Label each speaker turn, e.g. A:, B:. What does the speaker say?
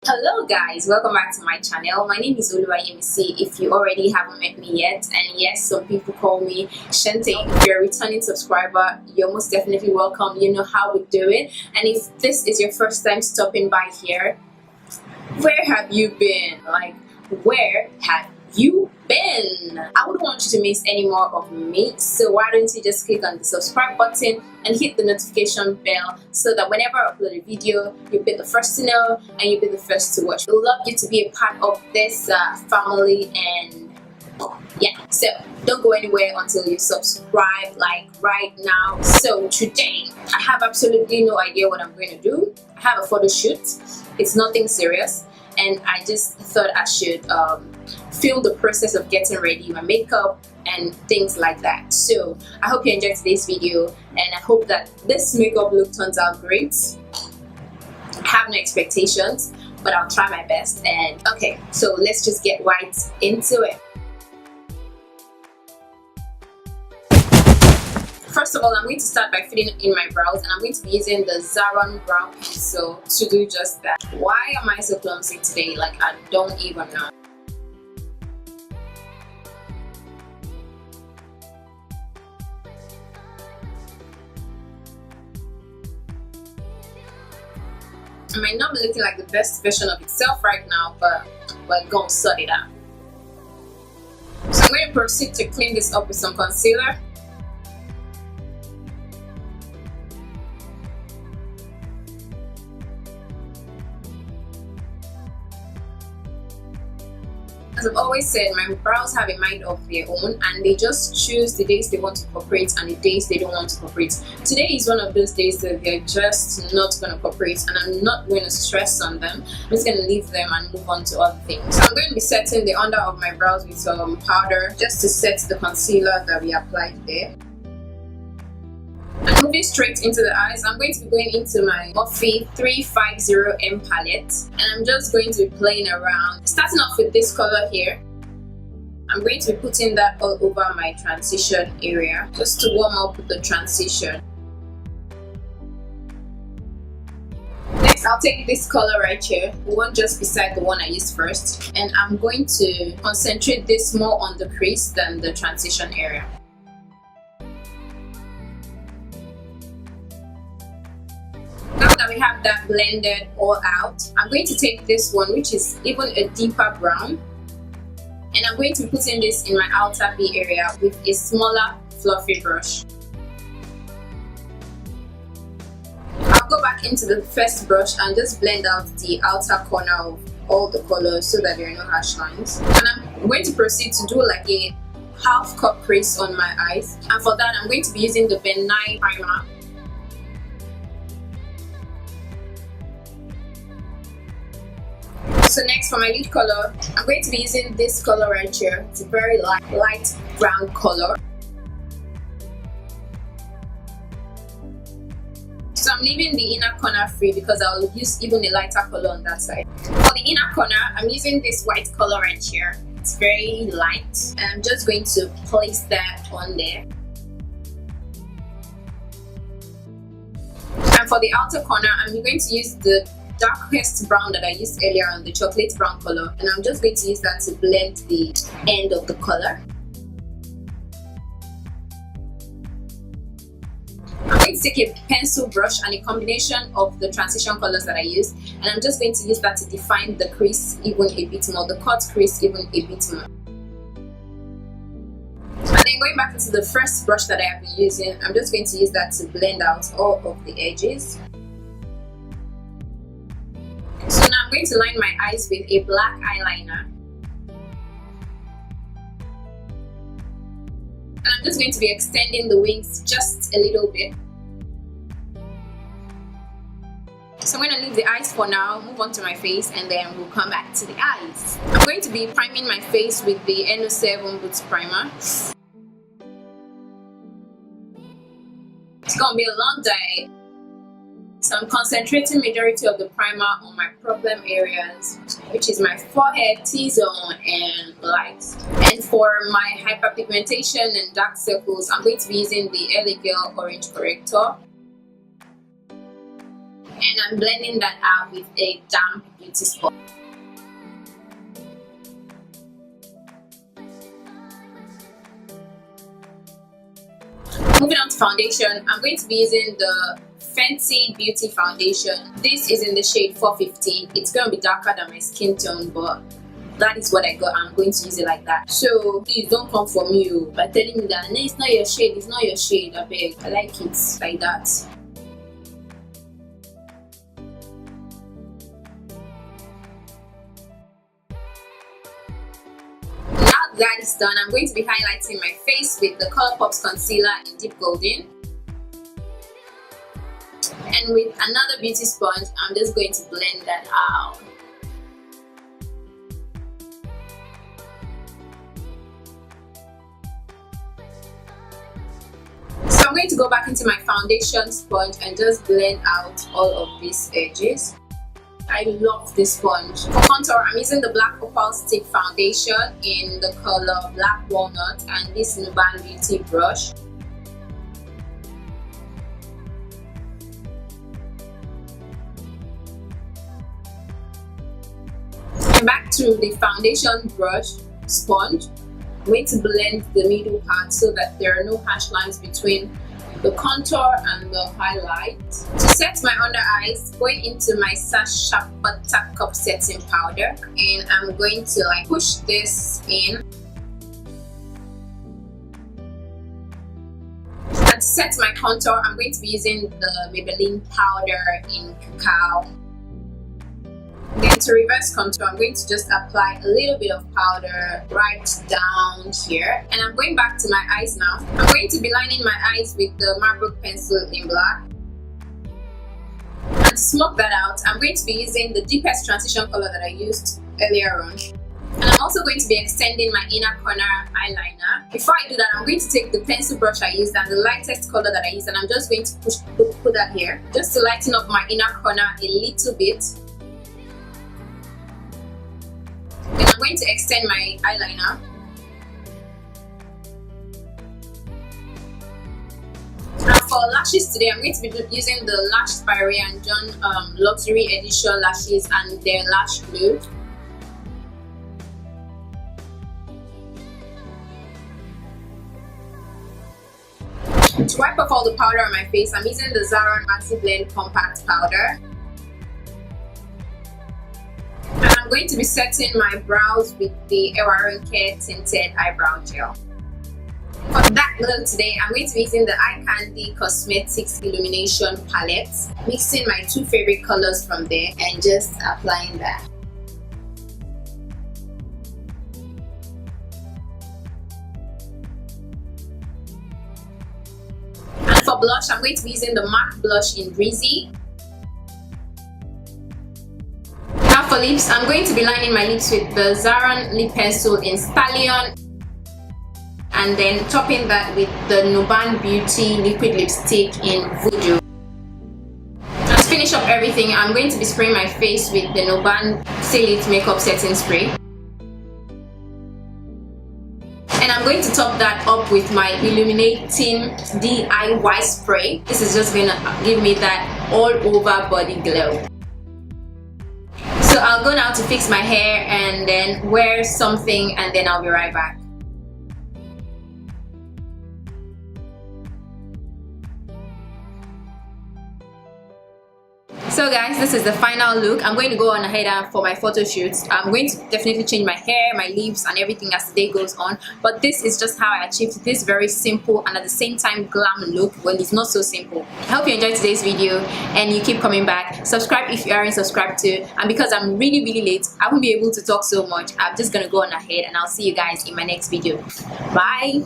A: Hello guys, welcome back to my channel. My name is Ryanne. If you already haven't met me yet, and yes, some people call me Shante. If you're a returning subscriber, you're most definitely welcome. You know how we do it. And if this is your first time stopping by here, where have you been? Where have you been? I wouldn't want you to miss any more of me, so why don't you just click on the subscribe button and hit the notification bell so that whenever I upload a video, you'll be the first to know and you'll be the first to watch. We'd love you to be a part of this family, and yeah, so don't go anywhere until you subscribe right now. So today I have absolutely no idea what I'm going to do. I have a photo shoot. It's nothing serious, and I just thought I should film the process of getting ready, my makeup and things like that. So I hope you enjoyed today's video, and I hope that this makeup look turns out great. I have no expectations, but I'll try my best. And okay, so let's just get right into it. First of all, I'm going to start by filling in my brows, and I'm going to be using the Zaron brow pencil to do just that. Why am I so clumsy today? I don't even know. It might not be looking like the best version of itself right now, but we're gonna sort it out. So I'm going to proceed to clean this up with some concealer. As I've always said, my brows have a mind of their own, and they just choose the days they want to cooperate and the days they don't want to cooperate. Today is one of those days that they're just not going to cooperate, and I'm not going to stress on them. I'm just going to leave them and move on to other things. So I'm going to be setting the under of my brows with some powder just to set the concealer that we applied there. And moving straight into the eyes, I'm going to be going into my Morphe 350M palette, and I'm just going to be playing around. Starting off with this color here, I'm going to be putting that all over my transition area just to warm up the transition. Next, I'll take this color right here, the one just beside the one I used first, and I'm going to concentrate this more on the crease than the transition area. Now that we have that blended all out, I'm going to take this one, which is even a deeper brown, and I'm going to be putting this in my outer V area with a smaller fluffy brush. I'll go back into the first brush and just blend out the outer corner of all the colors so that there are no harsh lines. And I'm going to proceed to do like a half cup crease on my eyes, and for that I'm going to be using the Benign primer. So next, for my lid color, I'm going to be using this color right here. It's a very light brown color. So I'm leaving the inner corner free because I'll use even a lighter color on that side. For the inner corner, I'm using this white color right here. It's very light, and I'm just going to place that on there. And for the outer corner, I'm going to use the darkest brown that I used earlier on, the chocolate brown color, and I'm just going to use that to blend the end of the color. I'm going to take a pencil brush and a combination of the transition colors that I used, and I'm just going to use that to define the crease even a bit more, the cut crease even a bit more. And then going back into the first brush that I have been using, I'm just going to use that to blend out all of the edges. So now I'm going to line my eyes with a black eyeliner, and I'm just going to be extending the wings just a little bit. So I'm going to leave the eyes for now, move on to my face, and then we'll come back to the eyes. I'm going to be priming my face with the NO7 Boots primer. It's going to be a long day, so I'm concentrating majority of the primer on my problem areas, which is my forehead, T-zone, and lights. And for my hyperpigmentation and dark circles, I'm going to be using the LA Girl Orange Corrector. And and I'm blending that out with a damp beauty sponge. Moving on to foundation, I'm going to be using the Fenty Beauty Foundation. This is in the shade 415. It's going to be darker than my skin tone, but that is what I got. I'm going to use it like that. So please don't come for me by telling me that, no, it's not your shade, it's not your shade. I beg. I like it like that. Now that is done, I'm going to be highlighting my face with the ColourPop's concealer in deep golden. And with another beauty sponge, I'm just going to blend that out. So I'm going to go back into my foundation sponge and just blend out all of these edges. I love this sponge. For contour, I'm using the BlackOpal stick foundation in the color Black Walnut and this NubanBeauty brush. And back to the foundation brush sponge, I'm going to blend the middle part so that there are no harsh lines between the contour and the highlight. To set my under eyes, going into my Sacha buttercup setting powder, and I'm going to push this in. And to set my contour, I'm going to be using the Maybelline powder in Cacao. Then to reverse contour, I'm going to just apply a little bit of powder right down here. And I'm going back to my eyes now. I'm going to be lining my eyes with the Mabrook pencil in black. And to smoke that out, I'm going to be using the deepest transition color that I used earlier on. And I'm also going to be extending my inner corner eyeliner. Before I do that, I'm going to take the pencil brush I used and the lightest color that I used, and I'm just going to put that here just to lighten up my inner corner a little bit. Then I'm going to extend my eyeliner. Now for lashes today, I'm going to be using the Lash by Ryanne John Luxury Edition lashes and their lash glue. To wipe off all the powder on my face, I'm using the Zaron Maxi Blend Compact Powder. I'm going to be setting my brows with the Ewaronke Tinted Eyebrow Gel. For that look today, I'm going to be using the Icandy Cosmetics Illumination Palette, mixing my two favorite colors from there and just applying that. And for blush, I'm going to be using the MAC blush in Breezy. Now for lips, I'm going to be lining my lips with the Zaron lip pencil in Stallion, and then topping that with the NubanBeauty liquid lipstick in Voodoo. And to finish up everything, I'm going to be spraying my face with the NubanBeauty makeup setting spray. And I'm going to top that up with my illuminating DIY spray. This is just going to give me that all over body glow. So I'll go now to fix my hair and then wear something, and then I'll be right back. So guys, this is the final look. I'm going to go on ahead and for my photo shoots. I'm going to definitely change my hair, my lips and everything as the day goes on, but this is just how I achieved this very simple and at the same time glam look. Well, it's not so simple. I hope you enjoyed today's video and you keep coming back. Subscribe if you aren't subscribed to, and because I'm really late, I won't be able to talk so much. I'm just gonna go on ahead and I'll see you guys in my next video. Bye.